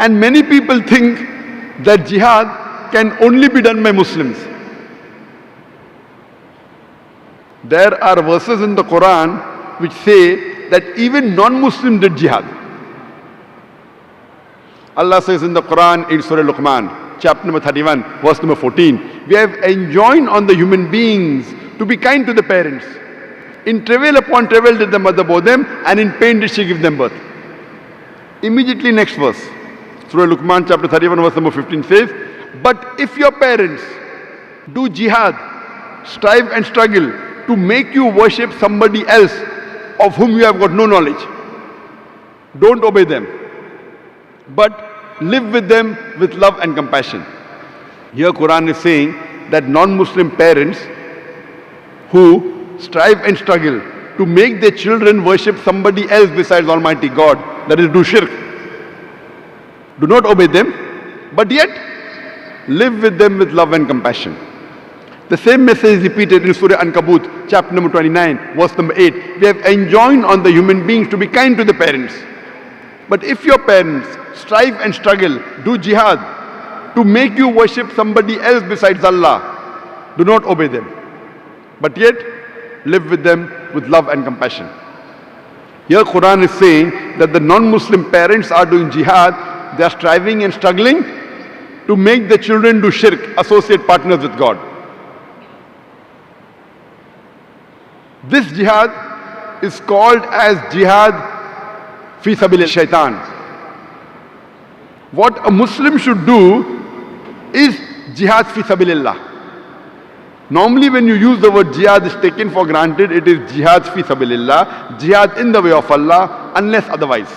And many people think that jihad can only be done by Muslims. There are verses in the Quran which say that even non-Muslims did jihad. Allah says in the Quran in Surah Luqman, chapter number 31, verse number 14, we have enjoined on the human beings to be kind to the parents. In travail upon travail did the mother bore them, and in pain did she give them birth. Immediately next verse, Surah Luqman chapter 31 verse number 15 says, but if your parents do jihad, strive and struggle to make you worship somebody else of whom you have got no knowledge, don't obey them, but live with them with love and compassion. Here Quran is saying that non-Muslim parents who strive and struggle to make their children worship somebody else besides Almighty God, that is do shirk, do not obey them, but yet live with them with love and compassion. The same message is repeated in Surah Ankabut, chapter number 29, verse number 8. We have enjoined on the human beings to be kind to the parents. But if your parents strive and struggle, do jihad to make you worship somebody else besides Allah, do not obey them, but yet live with them with love and compassion. Here Quran is saying that the non-Muslim parents are doing jihad, they are striving and struggling to make the children do shirk, associate partners with God. This jihad is called as jihad fi sabil shaitan. What a Muslim should do is jihad fi sabilillah. Normally when you use the word jihad, is taken for granted, it is jihad fi sabilillah, jihad in the way of Allah, unless otherwise.